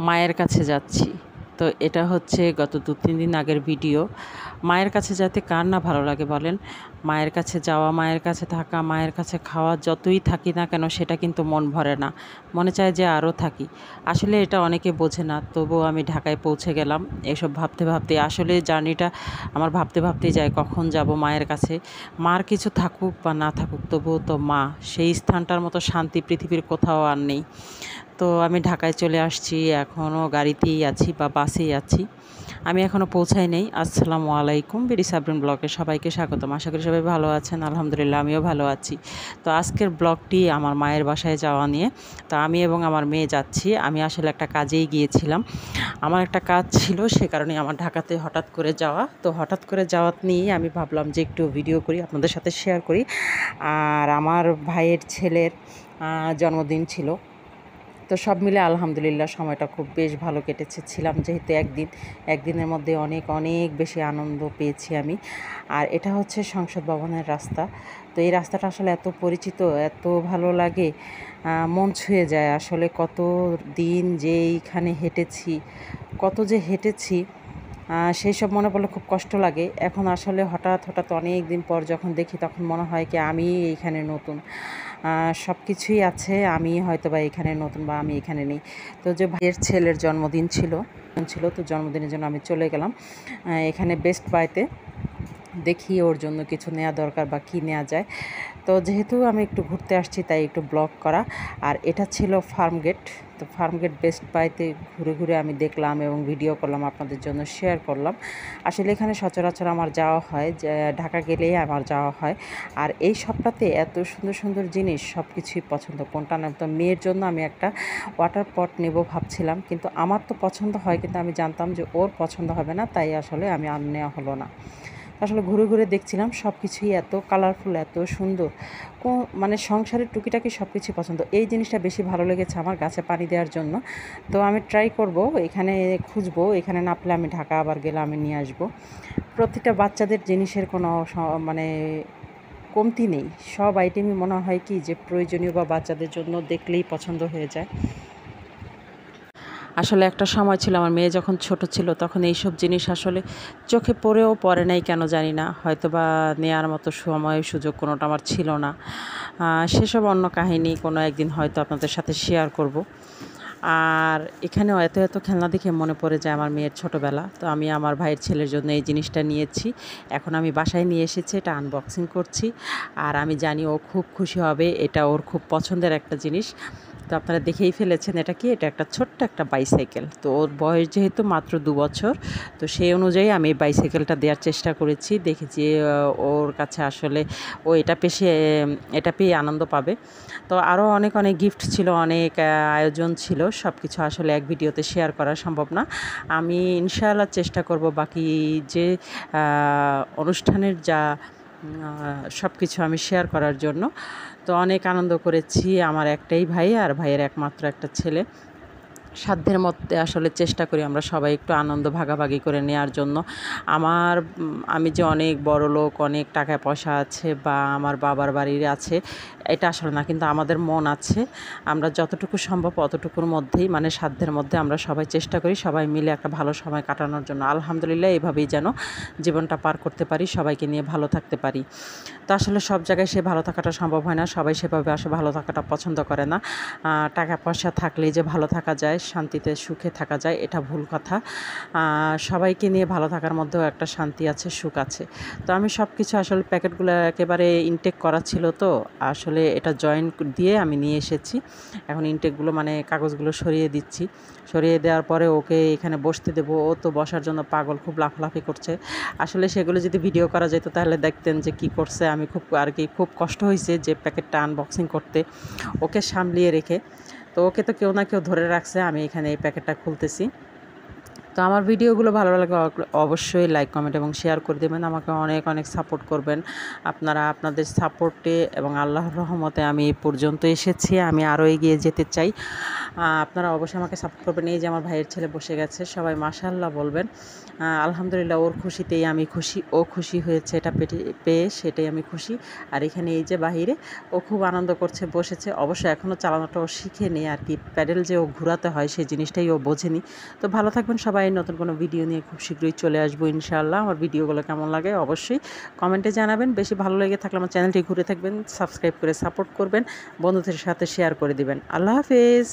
মায়ের কাছে যাচ্ছি। তো এটা হচ্ছে গত ২-৩ দিন আগের ভিডিও। মায়ের কাছে যেতে কার না ভালো লাগে বলেন? মায়ের কাছে যাওয়া, মায়ের কাছে থাকা, মায়ের কাছে খাওয়া, যতই থাকি না কেন সেটা কিন্তু মন ভরে না। মনে চায় যে আরও থাকি। আসলে এটা অনেকে বোঝে না। তবুও আমি ঢাকায় পৌঁছে গেলাম। এসব ভাবতে, ভাবতে আসলে জার্নিটা আমার ভাবতে, ভাবতেই যায় কখন যাব মায়ের কাছে। মার কিছু থাকুক বা না থাকুক তবুও তো মা। সেই স্থানটার মতো শান্তি পৃথিবীর কোথাও আর নেই। তো আমি ঢাকায় চলে আসছি। এখনও গাড়িতেই আছি বা বাসেই আছি। আমি এখনও পৌঁছাই নাই। আসসালামু আলাইকুম। বিডি সাবরিন ব্লগে সবাইকে স্বাগতম। আশা করি সবাই ভালো আছেন। আলহামদুলিল্লাহ আমিও ভালো আছি। তো আজকের ব্লগটি আমার মায়ের বাসায় যাওয়া নিয়ে। তো আমি এবং আমার মেয়ে যাচ্ছি। আমি আসলে একটা কাজেই গিয়েছিলাম। আমার একটা কাজ ছিল, সে কারণে আমার ঢাকাতে হঠাৎ করে যাওয়া। তো হঠাৎ করে যাওয়া নিয়েই আমি ভাবলাম যে একটু ভিডিও করি, আপনাদের সাথে শেয়ার করি। আর আমার ভাইয়ের ছেলের জন্মদিন ছিল। তো সব মিলে আলহামদুলিল্লাহ সময়টা খুব বেশ ভালো কেটেছে। ছিলাম যেহেতু একদিনের মধ্যে অনেক বেশি আনন্দ পেয়েছি আমি। আর এটা হচ্ছে সংসদ ভবনের রাস্তা। তো এই রাস্তাটা আসলে এত পরিচিত, এত ভালো লাগে, মন ছুঁয়ে যায়। আসলে কত দিন যে এইখানে হেঁটেছি, কত যে হেঁটেছি, সেই সব মনে পড়লে খুব কষ্ট লাগে। এখন আসলে হঠাৎ অনেক দিন পর যখন দেখি তখন মনে হয় কি আমি এইখানে নতুন। সব কিছুই আছে, আমি হয়তোবা এখানে নতুন বা আমি এখানে নেই। তো যে ভাইয়ের ছেলের জন্মদিন ছিল, তো জন্মদিনের জন্য আমি চলে গেলাম এখানে বেস্ট বাইতে। দেখি ওর জন্য কিছু নেওয়া দরকার বা কী নেওয়া যায়। তো যেহেতু আমি একটু ঘুরতে আসছি তাই একটু ব্লগ করা। আর এটা ছিল ফার্মগেট। তো ফার্মগেট বেস্ট বাইতে ঘুরে আমি দেখলাম এবং ভিডিও করলাম, আপনাদের জন্য শেয়ার করলাম। আসলে এখানে সচরাচর আমার যাওয়া হয়, যে ঢাকা গেলেই আমার যাওয়া হয়। আর এই সবটাতে এত সুন্দর জিনিস, সব কিছুই পছন্দ। কোনটা না, তো মেয়ের জন্য আমি একটা ওয়াটার পট নেব ভাবছিলাম, কিন্তু আমার তো পছন্দ হয়, কিন্তু আমি জানতাম যে ওর পছন্দ হবে না, তাই আসলে আমি আর নেওয়া হলো না। আসলে ঘুরে দেখছিলাম সব কিছুই এত কালারফুল, এত সুন্দর। মানে সংসারের টুকিটাকি সব কিছুই পছন্দ। এই জিনিসটা বেশি ভালো লেগেছে আমার, গাছে পানি দেওয়ার জন্য। তো আমি ট্রাই করব, এখানে খুঁজবো, এখানে না পেলে আমি ঢাকা আবার গেলে আমি নিয়ে আসবো। প্রতিটা বাচ্চাদের জিনিসের কোনো মানে কমতি নেই। সব আইটেমই মনে হয় কি যে প্রয়োজনীয় বা বাচ্চাদের জন্য দেখলেই পছন্দ হয়ে যায়। আসলে একটা সময় ছিল, আমার মেয়ে যখন ছোট ছিল তখন এইসব জিনিস আসলে চোখে পড়েও পড়ে নাই কেন জানি না, হয়তো বা নেয়ার মতো সময় সুযোগ কোনোটা আমার ছিল না। সেসব অন্য কাহিনী, কোনো একদিন হয়তো আপনাদের সাথে শেয়ার করব। আর এখানেও এত খেলনা দেখে মনে পড়ে যায় আমার মেয়ের ছোটোবেলা। তো আমি আমার ভাইয়ের ছেলের জন্য এই জিনিসটা নিয়েছি। এখন আমি বাসায় নিয়ে এসেছি, এটা আনবক্সিং করছি। আর আমি জানি ও খুব খুশি হবে, এটা ওর খুব পছন্দের একটা জিনিস। তো আপনারা দেখেই ফেলেছেন এটা কি, এটা একটা ছোট্ট একটা বাইসাইকেল। তো ওর বয়স যেহেতু মাত্র 2 বছর, তো সেই অনুযায়ী আমি এই বাইসাইকেলটা দেওয়ার চেষ্টা করেছি। দেখেছি ওর কাছে আসলে ও এটা পেয়ে আনন্দ পাবে। তো আরও অনেক গিফট ছিল, অনেক আয়োজন ছিল। সব কিছু আসলে এক ভিডিওতে শেয়ার করা সম্ভব না। আমি ইনশাআল্লাহ চেষ্টা করব বাকি যে অনুষ্ঠানের সব কিছু আমি শেয়ার করার জন্য। তো অনেক আনন্দ করেছি। আমার একটাই ভাই আর ভাইয়ের একমাত্র একটা ছেলে। সাধ্যের মধ্যে আসলে চেষ্টা করি আমরা সবাই একটু আনন্দ ভাগাভাগি করে নেওয়ার জন্য। আমি যে অনেক বড়লোক, অনেক টাকা পয়সা আছে বা আমার বাবার বাড়ির আছে, এটা আসলে না, কিন্তু আমাদের মন আছে। আমরা যতটুকু সম্ভব অতটুকুর মধ্যেই, মানে সাধ্যের মধ্যে আমরা সবাই চেষ্টা করি সবাই মিলে একটা ভালো সময় কাটানোর জন্য। আলহামদুলিল্লাহ এভাবেই যেন জীবনটা পার করতে পারি, সবাইকে নিয়ে ভালো থাকতে পারি। তো আসলে সব জায়গায় সে ভালো থাকাটা সম্ভব হয় না, সবাই সেভাবে আসলে ভালো থাকাটা পছন্দ করে না। টাকা পয়সা থাকলেই যে ভালো থাকা যায়, শান্তিতে সুখে থাকা যায়, এটা ভুল কথা। সবাইকে নিয়ে ভালো থাকার মধ্যেও একটা শান্তি আছে, সুখ আছে। তো আমি সব কিছু আসলে প্যাকেটগুলো একেবারে ইনটেক করা ছিল, তো আসলে এটা জয়েন দিয়ে আমি নিয়ে এসেছি। এখন ইনটেকগুলো মানে কাগজগুলো সরিয়ে দিচ্ছি। সরিয়ে দেওয়ার পরে ওকে এখানে বসতে দেবো। ও তো বসার জন্য পাগল, খুব লাফালাফি করছে। আসলে সেগুলো যদি ভিডিও করা যেত তাহলে দেখতেন যে কী করছে। আমি খুব কষ্ট হয়েছে যে প্যাকেটটা আনবক্সিং করতে, ওকে সামলিয়ে রেখে। তো ওকে তো কেউ না কেউ ধরে রাখছে, আমি এখানে এই প্যাকেটটা খুলতেছি। তো আমার ভিডিওগুলো ভালো লাগলে অবশ্যই লাইক, কমেন্ট এবং শেয়ার করে দেবেন। আমাকে অনেক সাপোর্ট করবেন। আপনাদের সাপোর্টে এবং আল্লাহর রহমতে আমি এই পর্যন্ত এসেছি। আমি আরও এগিয়ে যেতে চাই। আপনারা অবশ্যই আমাকে সাপোর্ট করবেন। এই যে আমার ভাইয়ের ছেলে বসে গেছে, সবাই মাশাআল্লাহ বলবেন। আলহামদুলিল্লাহ, ওর খুশিতেই আমি খুশি, ও খুশি হয়েছে এটা পেয়ে, সেটাই আমি খুশি। আর এখানে এই যে বাহিরে ও খুব আনন্দ করছে, বসেছে। অবশ্য এখনও চালানোটা ও শিখেনি আর কি, প্যাডেল যে ও ঘোরাতে হয় সেই জিনিসটাই ও বোঝেনি। তো ভালো থাকবেন সবাই, নতুন কোনো ভিডিও নিয়ে খুব শীঘ্রই চলে আসবো ইনশাআল্লাহ। আমার ভিডিওগুলো কেমন লাগে অবশ্যই কমেন্টে জানাবেন। বেশি ভালো লেগে থাকলে আমার চ্যানেলটি ঘুরে থাকবেন, সাবস্ক্রাইব করে সাপোর্ট করবেন, বন্ধুদের সাথে শেয়ার করে দিবেন। আল্লাহ হাফেজ।